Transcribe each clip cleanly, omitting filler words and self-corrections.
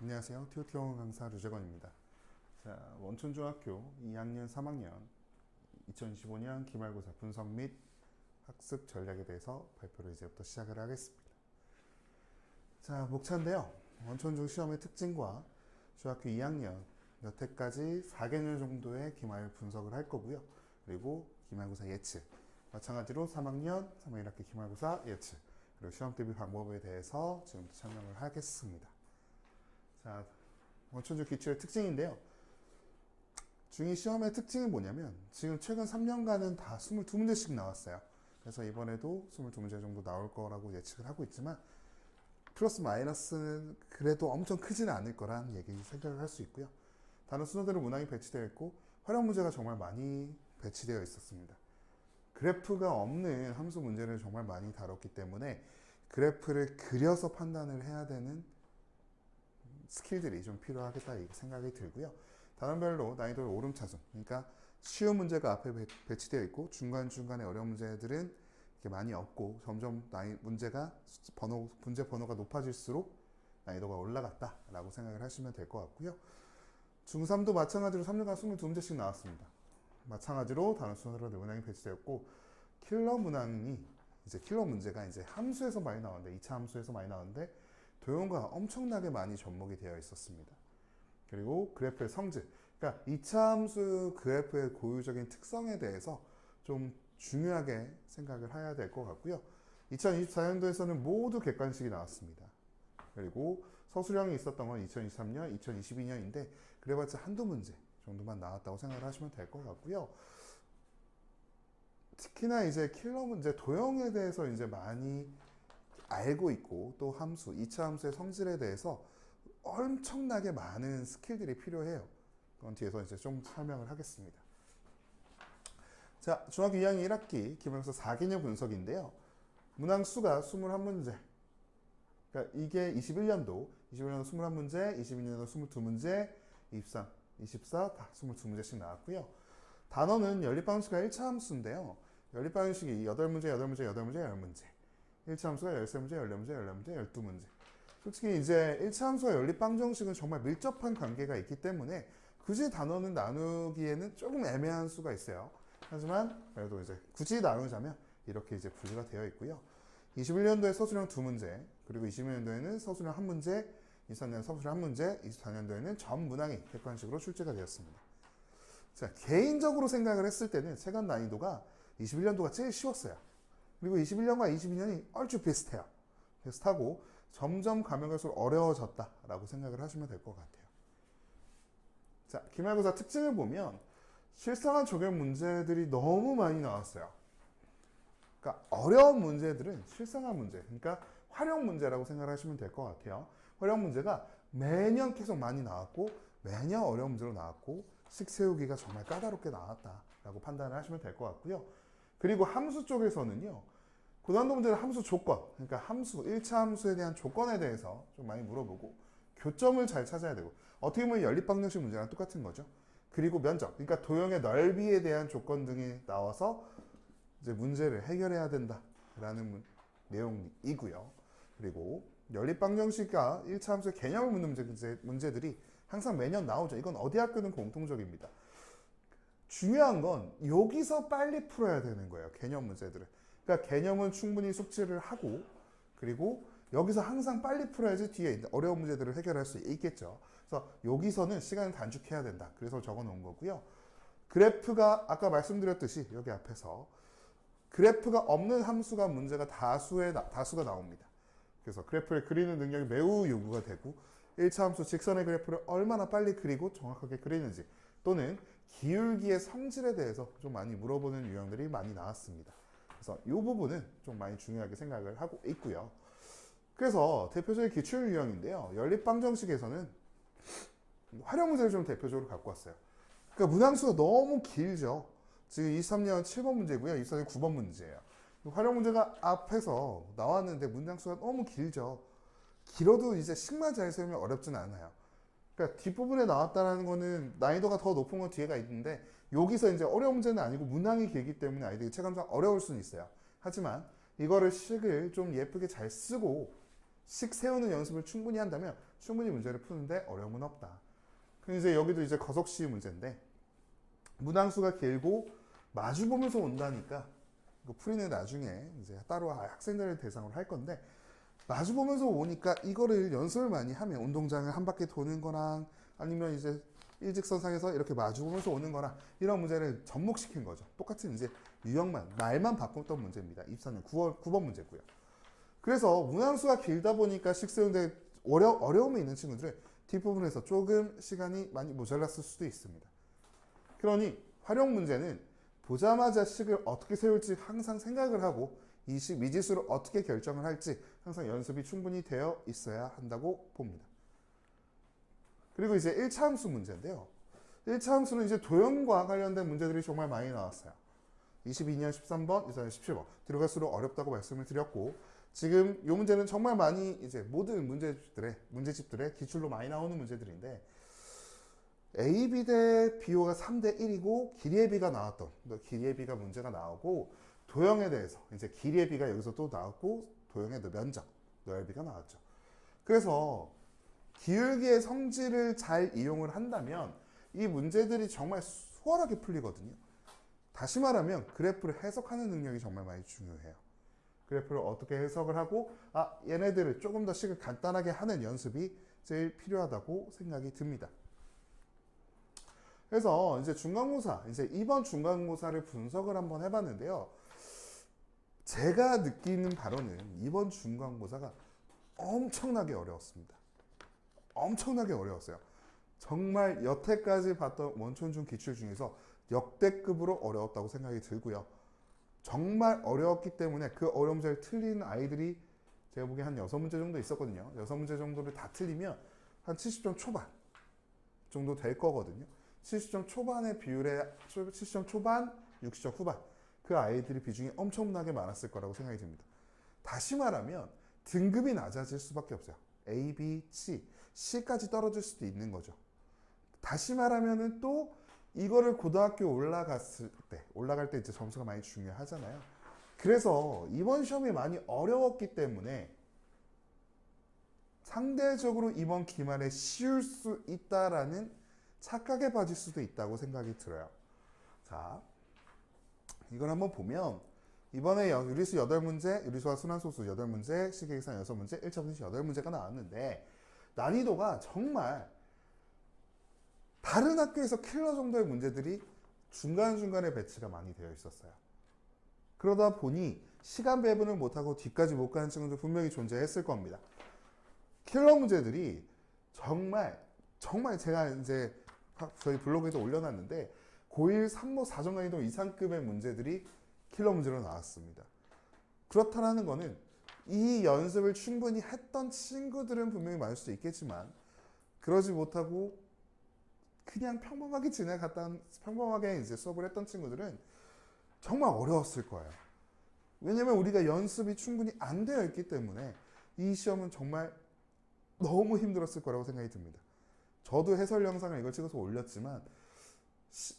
안녕하세요. TOT 강사 류재건입니다. 자, 원촌중학교 2학년, 3학년 2025년 기말고사 분석 및 학습 전략에 대해서 발표를 이제부터 시작을 하겠습니다. 자, 목차인데요. 원촌중 시험의 특징과 중학교 2학년 여태까지 4개년 정도의 기말 분석을 할 거고요. 그리고 기말고사 예측. 마찬가지로 3학년, 3학년 1학기 기말고사 예측. 그리고 시험 대비 방법에 대해서 지금부터 설명을 하겠습니다. 자, 원천적 기출의 특징인데요. 중2 시험의 특징이 뭐냐면 지금 최근 3년간은 다 22문제씩 나왔어요. 그래서 이번에도 22문제 정도 나올 거라고 예측을 하고 있지만 플러스 마이너스는 그래도 엄청 크지는 않을 거란 얘기 생각을 할 수 있고요. 단어 순서대로 문항이 배치되어 있고 활용 문제가 정말 많이 배치되어 있었습니다. 그래프가 없는 함수 문제를 정말 많이 다뤘기 때문에 그래프를 그려서 판단을 해야 되는 스킬들이 좀 필요하겠다 이 생각이 들고요. 단원별로 난이도를 오름차순, 그러니까 쉬운 문제가 앞에 배치되어 있고 중간중간에 어려운 문제들은 이렇게 많이 없고 점점 문제가 문제 번호가 높아질수록 난이도가 올라갔다라고 생각을 하시면 될 것 같고요. 중3도 마찬가지로 3년간 22문제씩 나왔습니다. 마찬가지로 단원 순서대로 문항이 배치되었고 킬러 문항이 이제 킬러 문제가 이제 함수에서 많이 나오는데 2차 함수에서 많이 나오는데 도형과 엄청나게 많이 접목이 되어 있었습니다. 그리고 그래프의 성질, 그러니까 2차 함수 그래프의 고유적인 특성에 대해서 좀 중요하게 생각을 해야 될 것 같고요. 2024년도에서는 모두 객관식이 나왔습니다. 그리고 서술형이 있었던 건 2023년, 2022년인데 그래봤자 한두 문제 정도만 나왔다고 생각을 하시면 될 것 같고요. 특히나 이제 킬러 문제, 도형에 대해서 이제 많이 알고 있고 또 함수, 2차 함수의 성질에 대해서 엄청나게 많은 스킬들이 필요해요. 그건 뒤에서 이제 좀 설명을 하겠습니다. 자, 중학교 2학년 1학기 기말고사 4개년 분석인데요. 문항수가 21문제. 그러니까 이게 21년도 21문제, 22년도 22문제, 23, 24, 다 22문제씩 나왔고요. 단어는 연립방정식과 1차 함수인데요. 연립방정식이 8문제, 8문제, 8문제, 10문제. 1차 함수가 13문제, 14문제, 14문제, 12문제. 솔직히 이제 1차 함수와 연립방정식은 정말 밀접한 관계가 있기 때문에 굳이 단어는 나누기에는 조금 애매한 수가 있어요. 하지만 그래도 이제 굳이 나누자면 이렇게 이제 분류가 되어 있고요. 21년도에 서술형 2문제, 그리고 22년도에는 서술형 1문제, 23년에 서술형 1문제, 24년도에는 전 문항이 객관식으로 출제가 되었습니다. 자, 개인적으로 생각을 했을 때는 체감 난이도가 21년도가 제일 쉬웠어요. 그리고 21년과 22년이 얼추 비슷해요. 비슷하고 점점 가면 갈수록 어려워졌다라고 생각을 하시면 될 것 같아요. 자, 기말고사 특징을 보면 실생활 적용 문제들이 너무 많이 나왔어요. 그러니까 어려운 문제들은 실생활 문제, 그러니까 활용 문제라고 생각을 하시면 될 것 같아요. 활용 문제가 매년 계속 많이 나왔고 매년 어려운 문제로 나왔고 식 세우기가 정말 까다롭게 나왔다라고 판단을 하시면 될 것 같고요. 그리고 함수 쪽에서는요. 고난도 문제는 함수 조건, 그러니까 함수, 1차 함수에 대한 조건에 대해서 좀 많이 물어보고 교점을 잘 찾아야 되고 어떻게 보면 연립방정식 문제랑 똑같은 거죠. 그리고 면적, 그러니까 도형의 넓이에 대한 조건 등이 나와서 이제 문제를 해결해야 된다라는 내용이고요. 그리고 연립방정식과 1차 함수의 개념을 묻는 문제들이 항상 매년 나오죠. 이건 어디 학교는 공통적입니다. 중요한 건 여기서 빨리 풀어야 되는 거예요. 개념 문제들을. 그러니까 개념은 충분히 숙지를 하고 그리고 여기서 항상 빨리 풀어야지 뒤에 어려운 문제들을 해결할 수 있겠죠. 그래서 여기서는 시간을 단축해야 된다. 그래서 적어 놓은 거고요. 그래프가 아까 말씀드렸듯이 여기 앞에서 그래프가 없는 함수가 문제가 다수가 나옵니다. 그래서 그래프를 그리는 능력이 매우 요구가 되고 1차 함수 직선의 그래프를 얼마나 빨리 그리고 정확하게 그리는지 또는 기울기의 성질에 대해서 좀 많이 물어보는 유형들이 많이 나왔습니다. 그래서 이 부분은 좀 많이 중요하게 생각을 하고 있고요. 그래서 대표적인 기출 유형인데요. 연립방정식에서는 활용 문제를 좀 대표적으로 갖고 왔어요. 그러니까 문항수가 너무 길죠. 지금 23년 7번 문제고요. 24년 9번 문제예요. 활용 문제가 앞에서 나왔는데 문항수가 너무 길죠. 길어도 이제 식만 잘 세우면 어렵진 않아요. 그러니까 뒷부분에 나왔다는 거는 난이도가 더 높은 건 뒤에가 있는데 여기서 이제 어려운 문제는 아니고 문항이 길기 때문에 아이들이 체감상 어려울 수는 있어요. 하지만 이거를 식을 좀 예쁘게 잘 쓰고 식 세우는 연습을 충분히 한다면 충분히 문제를 푸는데 어려움은 없다. 그럼 이제 여기도 이제 거석시 문제인데 문항수가 길고 마주 보면서 온다니까 이거 풀이는 나중에 이제 따로 학생들을 대상으로 할 건데 마주 보면서 오니까 이거를 연습을 많이 하면 운동장을 한 바퀴 도는 거랑 아니면 이제 일직선상에서 이렇게 마주 보면서 오는 거랑 이런 문제를 접목시킨 거죠. 똑같은 이제 유형만 말만 바꿨던 문제입니다. 24년 9번 문제고요. 그래서 문항수가 길다 보니까 식세운대 어려움이 있는 친구들은 뒷부분에서 조금 시간이 많이 모자랐을 수도 있습니다. 그러니 활용 문제는 보자마자 식을 어떻게 세울지 항상 생각을 하고 이 식 미지수를 어떻게 결정을 할지 항상 연습이 충분히 되어 있어야 한다고 봅니다. 그리고 이제 1차 함수 문제인데요. 1차 함수는 이제 도형과 관련된 문제들이 정말 많이 나왔어요. 22년 13번, 24년 17번. 뒤로 갈수록 어렵다고 말씀을 드렸고 지금 이 문제는 정말 많이 이제 모든 문제집들의 기출로 많이 나오는 문제들인데 AB 대 BO가 3대 1이고 길이의 B가 나왔던 길이의 B가 문제가 나오고 도형에 대해서 이제 길이의 B가 여기서 또 나왔고 도형의 면적, 넓이가 나왔죠. 그래서 기울기의 성질을 잘 이용을 한다면 이 문제들이 정말 수월하게 풀리거든요. 다시 말하면 그래프를 해석하는 능력이 정말 많이 중요해요. 그래프를 어떻게 해석을 하고 얘네들을 조금 더 식을 간단하게 하는 연습이 제일 필요하다고 생각이 듭니다. 그래서 이제 중간고사, 이제 이번 중간고사를 분석을 한번 해봤는데요. 제가 느끼는 바로는 이번 중간고사가 엄청나게 어려웠습니다. 엄청나게 어려웠어요. 정말 여태까지 봤던 원촌중 기출 중에서 역대급으로 어려웠다고 생각이 들고요. 정말 어려웠기 때문에 그 어려운 문제를 틀린 아이들이 제가 보기에 한 6문제 정도 있었거든요. 6문제 정도를 다 틀리면 한 70점 초반 정도 될 거거든요. 70점 초반의 비율에 70점 초반, 60점 후반 그 아이들의 비중이 엄청나게 많았을 거라고 생각이 듭니다. 다시 말하면 등급이 낮아질 수밖에 없어요. A, B, C까지 떨어질 수도 있는 거죠. 다시 말하면은 또 이거를 고등학교 올라갈 때 이제 점수가 많이 중요하잖아요. 그래서 이번 시험이 많이 어려웠기 때문에 상대적으로 이번 기말에 쉬울 수 있다라는 착각에 빠질 수도 있다고 생각이 들어요. 자, 이걸 한번 보면 이번에 유리수 8문제, 유리수와 순환소수 8문제, 식계계산 6문제, 1차 분식 8문제가 나왔는데 난이도가 정말 다른 학교에서 킬러 정도의 문제들이 중간중간에 배치가 많이 되어 있었어요. 그러다 보니 시간 배분을 못하고 뒤까지 못 가는 친구들 분명히 존재했을 겁니다. 킬러 문제들이 정말 제가 이제 저희 블로그에도 올려놨는데 고1 3모 4정 난이도 이상급의 문제들이 킬러 문제로 나왔습니다. 그렇다는 거는 이 연습을 충분히 했던 친구들은 분명히 많을 수도 있겠지만 그러지 못하고 그냥 평범하게 평범하게 이제 수업을 했던 친구들은 정말 어려웠을 거예요. 왜냐면 우리가 연습이 충분히 안 되어 있기 때문에 이 시험은 정말 너무 힘들었을 거라고 생각이 듭니다. 저도 해설 영상을 이걸 찍어서 올렸지만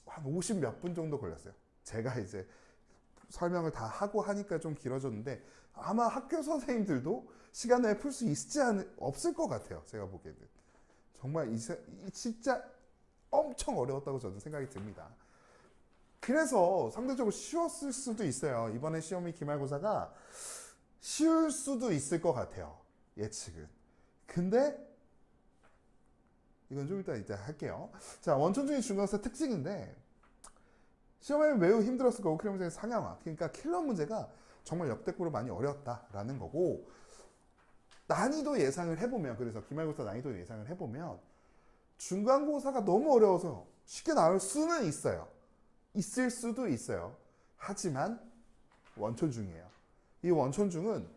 한 50 몇 분 정도 걸렸어요. 제가 이제 설명을 다 하고 하니까 좀 길어졌는데 아마 학교 선생님들도 시간 내에 풀 수 없을 것 같아요. 제가 보기에는. 정말 진짜 엄청 어려웠다고 저는 생각이 듭니다. 그래서 상대적으로 쉬웠을 수도 있어요. 이번에 시험이 기말고사가 쉬울 수도 있을 것 같아요. 예측은. 근데 이건 좀 이따 할게요. 자, 원천중의 중간고사 특징인데 시험에 매우 힘들었을 거고 킬러 문제의 상향화. 그러니까 킬러 문제가 정말 역대급으로 많이 어려웠다라는 거고 난이도 예상을 해보면 그래서 기말고사 난이도 예상을 해보면 중간고사가 너무 어려워서 쉽게 나올 수는 있어요. 있을 수도 있어요. 하지만 원천중이에요. 이 원천중은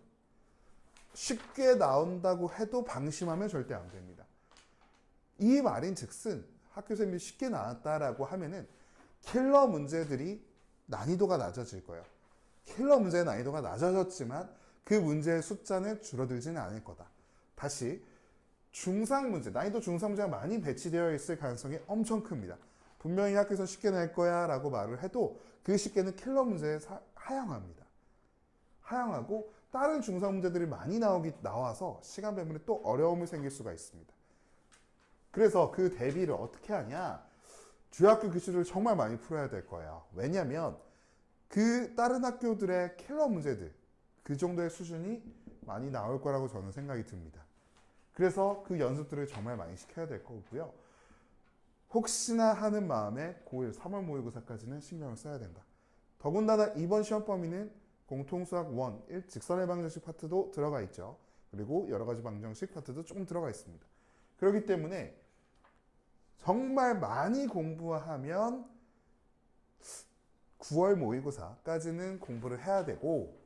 쉽게 나온다고 해도 방심하면 절대 안 됩니다. 이 말인 즉슨 학교 선생님이 쉽게 나왔다라고 하면은 킬러 문제들이 난이도가 낮아질 거예요. 킬러 문제의 난이도가 낮아졌지만 그 문제의 숫자는 줄어들지는 않을 거다. 다시 중상 문제, 난이도 중상 문제가 많이 배치되어 있을 가능성이 엄청 큽니다. 분명히 학교에서 쉽게 낼 거야 라고 말을 해도 그 쉽게는 킬러 문제에 하향합니다. 하향하고 다른 중상 문제들이 많이 나와서 시간 배분에 또 어려움이 생길 수가 있습니다. 그래서 그 대비를 어떻게 하냐? 주요학교 기출을 정말 많이 풀어야 될 거예요. 왜냐면 그 다른 학교들의 킬러 문제들 그 정도의 수준이 많이 나올 거라고 저는 생각이 듭니다. 그래서 그 연습들을 정말 많이 시켜야 될 거고요. 혹시나 하는 마음에 고1 3월 모의고사까지는 신경을 써야 된다. 더군다나 이번 시험 범위는 공통수학 1, 직선의 방정식 파트도 들어가 있죠. 그리고 여러 가지 방정식 파트도 조금 들어가 있습니다. 그렇기 때문에 정말 많이 공부하면 9월 모의고사까지는 공부를 해야 되고,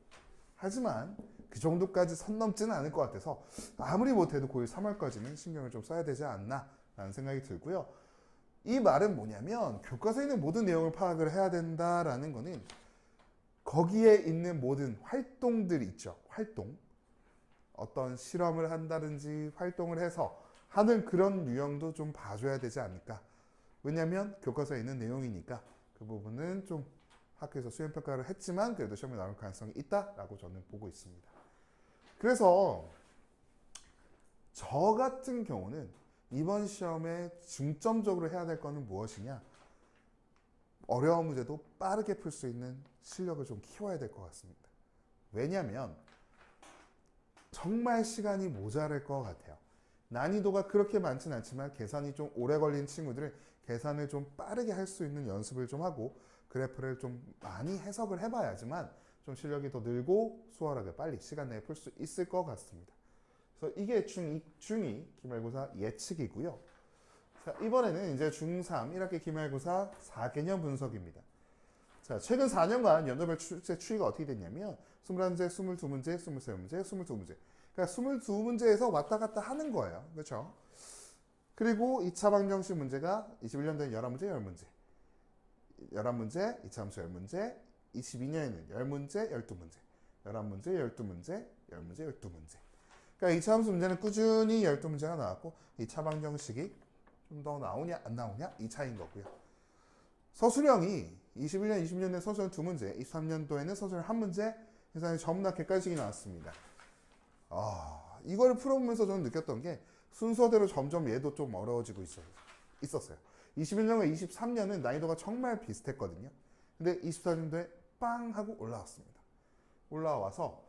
하지만 그 정도까지 선 넘지는 않을 것 같아서 아무리 못해도 고1 3월까지는 신경을 좀 써야 되지 않나 라는 생각이 들고요. 이 말은 뭐냐면 교과서에 있는 모든 내용을 파악을 해야 된다라는 거는 거기에 있는 모든 활동들이 있죠. 활동. 어떤 실험을 한다든지 활동을 해서 하는 그런 유형도 좀 봐줘야 되지 않을까. 왜냐면 교과서에 있는 내용이니까 그 부분은 좀 학교에서 수행평가를 했지만 그래도 시험에 나올 가능성이 있다라고 저는 보고 있습니다. 그래서 저 같은 경우는 이번 시험에 중점적으로 해야 될 거는 무엇이냐? 어려운 문제도 빠르게 풀 수 있는 실력을 좀 키워야 될 것 같습니다. 왜냐하면 정말 시간이 모자랄 것 같아요. 난이도가 그렇게 많지는 않지만 계산이 좀 오래 걸린 친구들은 계산을 좀 빠르게 할 수 있는 연습을 좀 하고 그래프를 좀 많이 해석을 해봐야지만 좀 실력이 더 늘고 수월하게 빨리 시간 내에 풀 수 있을 것 같습니다. 그래서 이게 중2 기말고사 예측이고요. 자, 이번에는 이제 중3 1학기 기말고사 4개년 분석입니다. 자, 최근 4년간 연도별 출제 추이가 어떻게 됐냐면 21문제, 22문제, 23문제, 22문제. 그러니까 22문제에서 왔다 갔다 하는 거예요. 그렇죠? 그리고 2차 방정식 문제가 21년도에 11문제, 10문제. 11문제, 2차 함수 10문제, 22년에는 10문제, 12문제. 11문제, 12문제, 10문제, 12문제. 그러니까 2차 함수 문제는 꾸준히 12문제가 나왔고 2차 방정식이 좀 더 나오냐 안 나오냐 이 차이인 거고요. 서술형이 21년, 20년에 서술형 2문제, 23년도에는 서술형 1문제, 계산이 전부 다 객관식이 나왔습니다. 이걸 풀어보면서 저는 느꼈던 게 순서대로 점점 얘도 좀 어려워지고 있었어요. 21년과 23년은 난이도가 정말 비슷했거든요. 근데 24년도에 빵 하고 올라왔습니다. 올라와서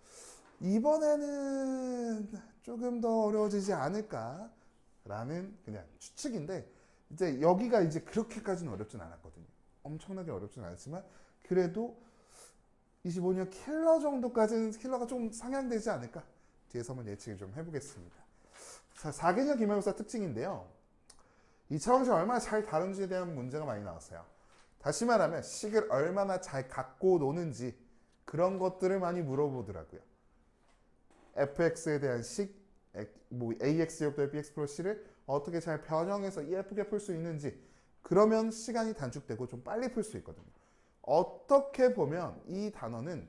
이번에는 조금 더 어려워지지 않을까라는 그냥 추측인데 이제 여기가 이제 그렇게까지는 어렵진 않았거든요. 엄청나게 어렵진 않았지만 그래도 25년 킬러 정도까지는 킬러가 좀 상향되지 않을까 뒤에서 한번 예측을 좀 해보겠습니다. 자, 4개년 기말고사 특징인데요. 2차 방정식 얼마나 잘 다룬지에 대한 문제가 많이 나왔어요. 다시 말하면 식을 얼마나 잘 갖고 노는지 그런 것들을 많이 물어보더라고요. fx에 대한 식, ax 제곱더 bx 플러스 c를 어떻게 잘 변형해서 예쁘게 풀 수 있는지 그러면 시간이 단축되고 좀 빨리 풀 수 있거든요. 어떻게 보면 이 단어는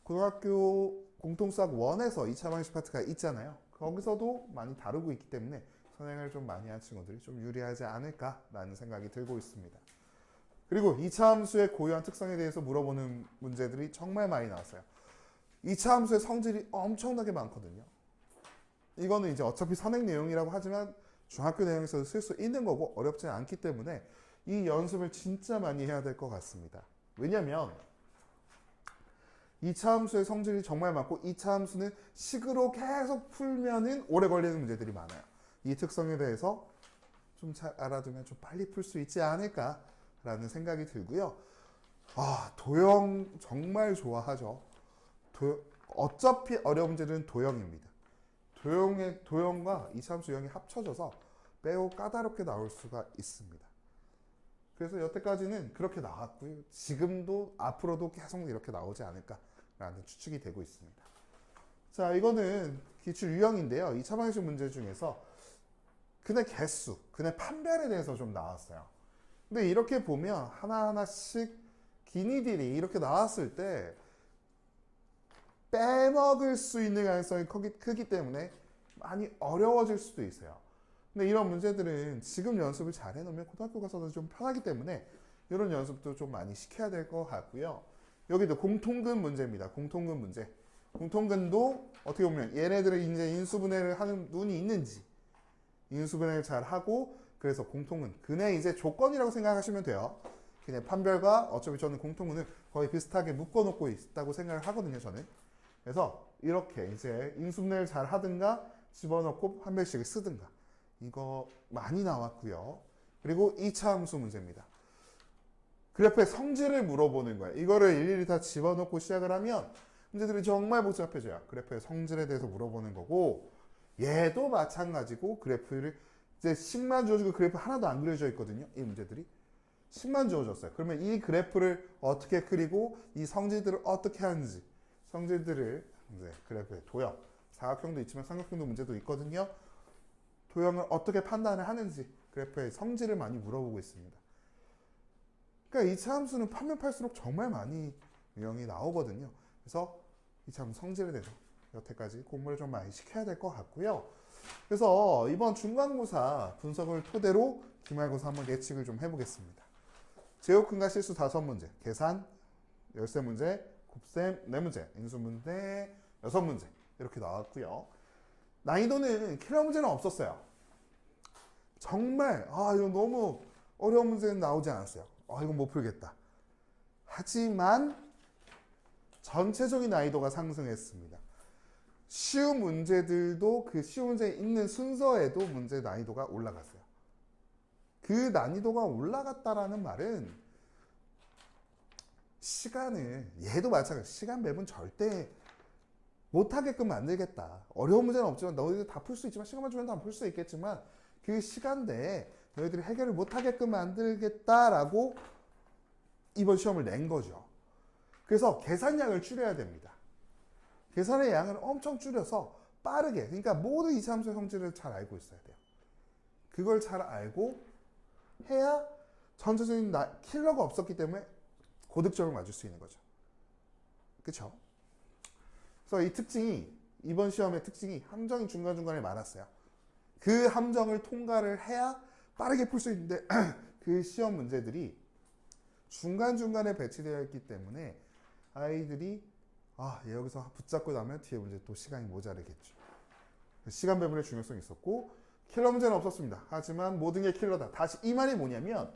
고등학교 공통수학 1에서 2차 방정식 파트가 있잖아요. 거기서도 많이 다루고 있기 때문에 선행을 좀 많이 한 친구들이 좀 유리하지 않을까라는 생각이 들고 있습니다. 그리고 2차 함수의 고유한 특성에 대해서 물어보는 문제들이 정말 많이 나왔어요. 2차 함수의 성질이 엄청나게 많거든요. 이거는 이제 어차피 선행 내용이라고 하지만 중학교 내용에서 쓸 수 있는 거고 어렵지 않기 때문에 이 연습을 진짜 많이 해야 될 것 같습니다. 왜냐면 2차 함수의 성질이 정말 많고 2차 함수는 식으로 계속 풀면은 오래 걸리는 문제들이 많아요. 이 특성에 대해서 좀 잘 알아두면 좀 빨리 풀 수 있지 않을까라는 생각이 들고요. 도형 정말 좋아하죠. 어차피 어려운 문제는 도형입니다. 도형과 2차 함수 유형이 합쳐져서 매우 까다롭게 나올 수가 있습니다. 그래서 여태까지는 그렇게 나왔고요. 지금도 앞으로도 계속 이렇게 나오지 않을까라는 추측이 되고 있습니다. 자, 이거는 기출 유형인데요. 2차 방정식 문제 중에서 근의 개수, 근의 판별에 대해서 좀 나왔어요. 근데 이렇게 보면 하나하나씩 기니들이 이렇게 나왔을 때 빼먹을 수 있는 가능성이 크기 때문에 많이 어려워질 수도 있어요. 근데 이런 문제들은 지금 연습을 잘 해놓으면 고등학교 가서도 좀 편하기 때문에 이런 연습도 좀 많이 시켜야 될 것 같고요. 여기도 공통근 문제입니다. 공통근 문제. 공통근도 어떻게 보면 얘네들은 이제 인수분해를 하는 눈이 있는지 인수분해를 잘 하고 그래서 공통은 근의 이제 조건이라고 생각하시면 돼요. 그냥 판별과 어차피 저는 공통은을 거의 비슷하게 묶어놓고 있다고 생각을 하거든요. 저는. 그래서 이렇게 이제 인수분해를 잘 하든가 집어넣고 판별식을 쓰든가 이거 많이 나왔고요. 그리고 2차 함수 문제입니다. 그래프의 성질을 물어보는 거예요. 이거를 일일이 다 집어넣고 시작을 하면 문제들이 정말 복잡해져요. 그래프의 성질에 대해서 물어보는 거고 얘도 마찬가지고 그래프를 이제 식만 주어지고 그래프 하나도 안 그려져 있거든요. 이 문제들이. 식만 주어졌어요. 그러면 이 그래프를 어떻게 그리고 이 성질들을 어떻게 하는지 성질들을 이제 그래프의 도형 사각형도 있지만 삼각형도 문제도 있거든요. 도형을 어떻게 판단을 하는지 그래프의 성질을 많이 물어보고 있습니다. 그러니까 2차 함수는 파면 팔수록 정말 많이 유형이 나오거든요. 그래서 2차 함수 성질에 대해서 여태까지 공부를 좀 많이 시켜야 될 것 같고요. 그래서 이번 중간고사 분석을 토대로 기말고사 한번 예측을 좀 해보겠습니다. 제곱근과 실수 5문제, 계산 13문제, 곱셈 4문제, 인수문제 6문제 이렇게 나왔고요. 난이도는 킬러 문제는 없었어요. 정말 이거 너무 어려운 문제는 나오지 않았어요. 이건 못 풀겠다. 하지만 전체적인 난이도가 상승했습니다. 쉬운 문제들도 그 쉬운 문제에 있는 순서에도 문제 난이도가 올라갔어요. 그 난이도가 올라갔다라는 말은 시간을 얘도 마찬가지 시간 배분 절대 못하게끔 만들겠다. 어려운 문제는 없지만 너희들 다 풀 수 있지만 시간만 주면 다 풀 수 있겠지만 그 시간 내에 너희들이 해결을 못하게끔 만들겠다라고 이번 시험을 낸 거죠. 그래서 계산량을 줄여야 됩니다. 계산의 양을 엄청 줄여서 빠르게 그러니까 모두 2차 함수의 성질을 잘 알고 있어야 돼요. 그걸 잘 알고 해야 전체적인 킬러가 없었기 때문에 고득점을 맞을 수 있는 거죠. 그렇죠? 그래서 이 특징이 이번 시험의 특징이 함정이 중간중간에 많았어요. 그 함정을 통과를 해야 빠르게 풀 수 있는데 그 시험 문제들이 중간중간에 배치되어 있기 때문에 아이들이 얘 여기서 붙잡고 나면 뒤에 문제 또 시간이 모자르겠죠. 시간 배분의 중요성이 있었고 킬러 문제는 없었습니다. 하지만 모든 게 킬러다. 다시 이 말이 뭐냐면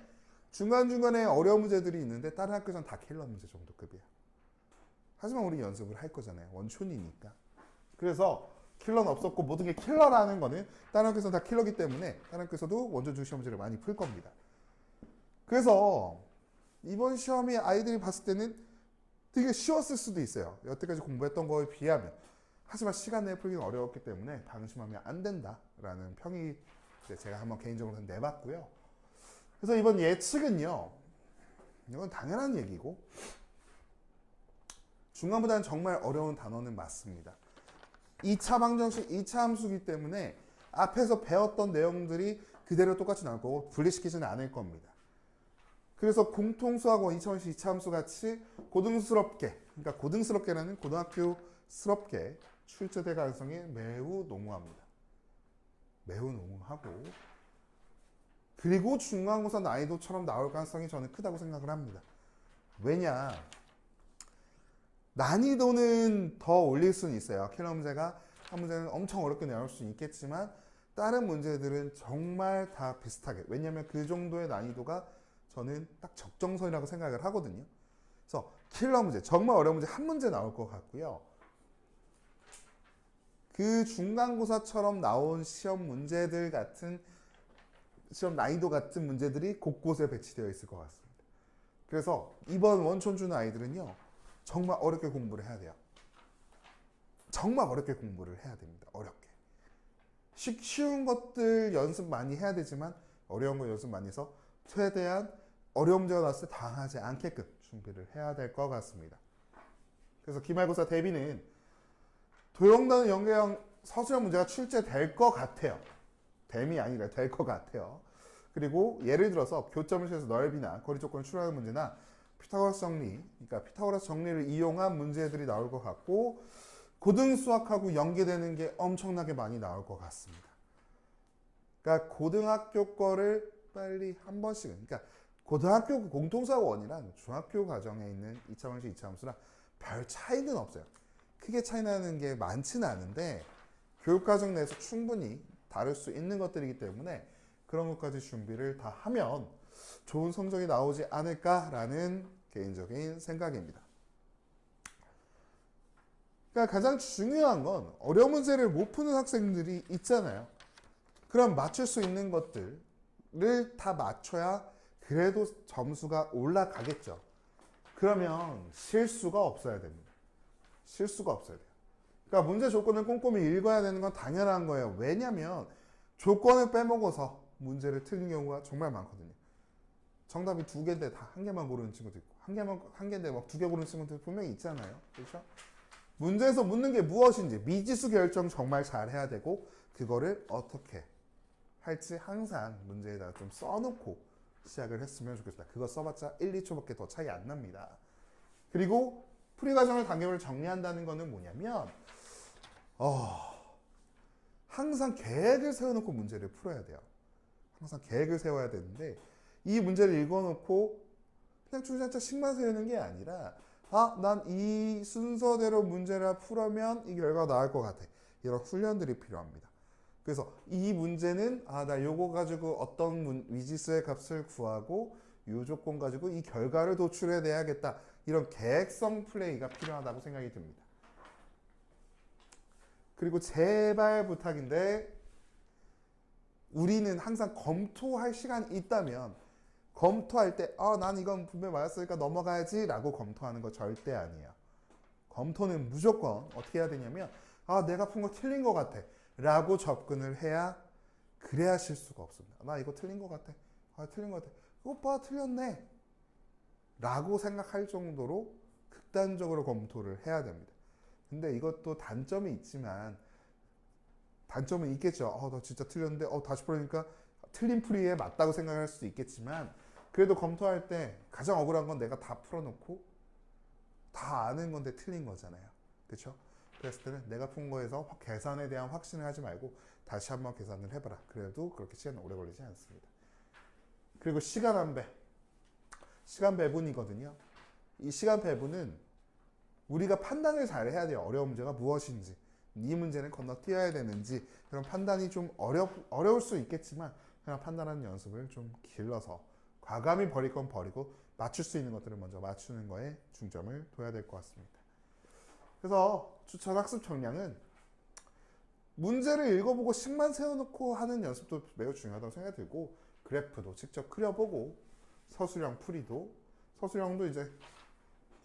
중간중간에 어려운 문제들이 있는데 다른 학교에서는 다 킬러 문제 정도 급이에요. 하지만 우리 연습을 할 거잖아요. 원촌이니까. 그래서 킬러는 없었고 모든 게 킬러라는 거는 다른 학교에서는 다 킬러기 때문에 다른 학교에서도 원전 중시 문제를 많이 풀 겁니다. 그래서 이번 시험이 아이들이 봤을 때는 되게 쉬웠을 수도 있어요. 여태까지 공부했던 거에 비하면. 하지만 시간 내에 풀기는 어려웠기 때문에 방심하면 안 된다라는 평이 제가 한번 개인적으로 내봤고요. 그래서 이번 예측은요. 이건 당연한 얘기고 중간보다는 정말 어려운 단어는 맞습니다. 2차 방정식, 2차 함수기 때문에 앞에서 배웠던 내용들이 그대로 똑같이 나올 거고 분리시키지는 않을 겁니다. 그래서 공통수하고 2차 함수, 2차 함수 같이 고등스럽게, 그러니까 고등스럽게라는 고등학교스럽게 출제될 가능성이 매우 농후합니다. 매우 농후하고 그리고 중간고사 난이도처럼 나올 가능성이 저는 크다고 생각을 합니다. 왜냐? 난이도는 더 올릴 수는 있어요. 킬러 문제가 한 문제는 엄청 어렵게 나올 수는 있겠지만 다른 문제들은 정말 다 비슷하게 왜냐하면 그 정도의 난이도가 저는 딱 적정선이라고 생각을 하거든요. 그래서 킬러 문제, 정말 어려운 문제 한 문제 나올 것 같고요. 그 중간고사처럼 나온 시험 문제들 같은 시험 난이도 같은 문제들이 곳곳에 배치되어 있을 것 같습니다. 그래서 이번 원촌준 아이들은요. 정말 어렵게 공부를 해야 돼요. 정말 어렵게 공부를 해야 됩니다. 어렵게. 쉬운 것들 연습 많이 해야 되지만 어려운 거 연습 많이 해서 최대한 어려운 문제가 나왔을 때 당하지 않게끔 준비를 해야 될 것 같습니다. 그래서 기말고사 대비는 도형단은 연계형 서술형 문제가 출제될 것 같아요. 됨이 아니라 될 것 같아요. 그리고 예를 들어서 교점을 취해서 넓이나 거리 조건을 추론하는 문제나 피타고라스 정리, 그러니까 피타고라스 정리를 이용한 문제들이 나올 것 같고 고등수학하고 연계되는 게 엄청나게 많이 나올 것 같습니다. 그러니까 고등학교 거를 빨리 한 번씩은, 그러니까 고등학교 공통수학 원이랑 중학교 과정에 있는 2차 방식, 2차 함수랑 별 차이는 없어요. 크게 차이 나는 게 많지는 않은데 교육과정 내에서 충분히 다룰 수 있는 것들이기 때문에 그런 것까지 준비를 다 하면 좋은 성적이 나오지 않을까라는 개인적인 생각입니다. 그러니까 가장 중요한 건 어려운 문제를 못 푸는 학생들이 있잖아요. 그럼 맞출 수 있는 것들을 다 맞춰야 그래도 점수가 올라가겠죠. 그러면 실수가 없어야 됩니다. 실수가 없어야 돼요. 그러니까 문제 조건을 꼼꼼히 읽어야 되는 건 당연한 거예요. 왜냐면 조건을 빼먹어서 문제를 틀린 경우가 정말 많거든요. 정답이 2개인데 다 1개만 고르는 친구도 있고 한 개인데 막 2개 고르는 친구도 분명히 있잖아요. 그렇죠? 문제에서 묻는 게 무엇인지 미지수 결정 정말 잘 해야 되고 그거를 어떻게 할지 항상 문제에다가 좀 써놓고 시작을 했으면 좋겠다. 그거 써봤자 1, 2초밖에 더 차이 안 납니다. 그리고 풀이 과정을 단계별로 정리한다는 거는 뭐냐면 항상 계획을 세워놓고 문제를 풀어야 돼요. 항상 계획을 세워야 되는데 이 문제를 읽어놓고 그냥 주저앉아씩만 세우는 게 아니라 난 이 순서대로 문제를 풀으면 이 결과가 나올 것 같아. 이런 훈련들이 필요합니다. 그래서 이 문제는 나 요거 가지고 어떤 미지수의 값을 구하고 요 조건 가지고 이 결과를 도출해내야겠다. 이런 계획성 플레이가 필요하다고 생각이 듭니다. 그리고 제발 부탁인데 우리는 항상 검토할 시간이 있다면 검토할 때 난 이건 분명히 맞았으니까 넘어가야지 라고 검토하는 거 절대 아니에요. 검토는 무조건 어떻게 해야 되냐면 내가 푼 거 틀린 것 같아 라고 접근을 해야 그래야 실수가 없습니다. 나 이거 틀린 것 같아. 틀린 것 같아. 그거 봐 틀렸네 라고 생각할 정도로 극단적으로 검토를 해야 됩니다. 근데 이것도 단점이 있지만 단점은 있겠죠. 나 진짜 틀렸는데 다시 풀으니까 틀린 풀이에 맞다고 생각할 수도 있겠지만 그래도 검토할 때 가장 억울한 건 내가 다 풀어놓고 다 아는 건데 틀린 거잖아요. 그렇죠? 그랬을 때는 내가 푼 거에서 계산에 대한 확신을 하지 말고 다시 한번 계산을 해봐라. 그래도 그렇게 시간이 오래 걸리지 않습니다. 그리고 시간 안배. 시간 배분이거든요. 이 시간 배분은 우리가 판단을 잘 해야 돼요. 어려운 문제가 무엇인지. 이 문제는 건너뛰어야 되는지. 그런 판단이 좀 어려울 수 있겠지만 그냥 판단하는 연습을 좀 길러서 과감히 버릴 건 버리고 맞출 수 있는 것들을 먼저 맞추는 거에 중점을 둬야 될 것 같습니다. 그래서 추천 학습 정량은 문제를 읽어보고 식만 세워놓고 하는 연습도 매우 중요하다고 생각이 들고 그래프도 직접 그려보고 서술형도 이제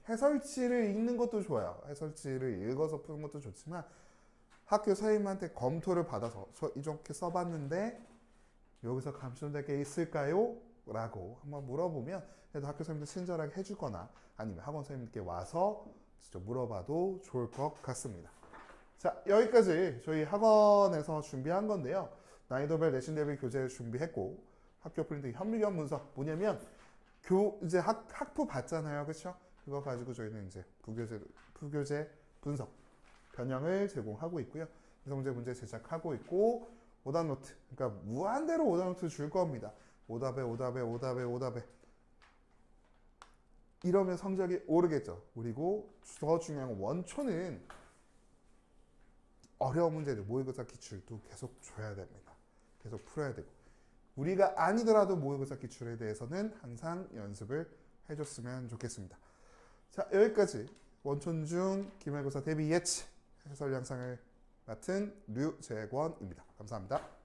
해설지를 읽는 것도 좋아요. 해설지를 읽어서 푸는 것도 좋지만 학교 선생님한테 검토를 받아서 이렇게 써봤는데 여기서 감점될 게 있을까요? 라고 한번 물어보면 그래도 학교 선생님도 친절하게 해주거나 아니면 학원 선생님께 와서 직접 물어봐도 좋을 것 같습니다. 자, 여기까지 저희 학원에서 준비한 건데요. 난이도별 내신 대비 교재를 준비했고 학교 프린트 현미경 문서 뭐냐면 이제 학부 봤잖아요. 그렇죠? 그거 가지고 저희는 이제 부교재 분석 변형을 제공하고 있고요. 이성문제 문제 제작하고 있고 오답노트, 그러니까 무한대로 오답노트 줄 겁니다. 오답에 이러면 성적이 오르겠죠. 그리고 더 중요한 건 원초는 어려운 문제들 모의고사 기출도 계속 줘야 됩니다. 계속 풀어야 되고 우리가 아니더라도 모의고사 기출에 대해서는 항상 연습을 해줬으면 좋겠습니다. 자, 여기까지 원촌중 기말고사 대비 예측 해설 양상을 맡은 류재권입니다. 감사합니다.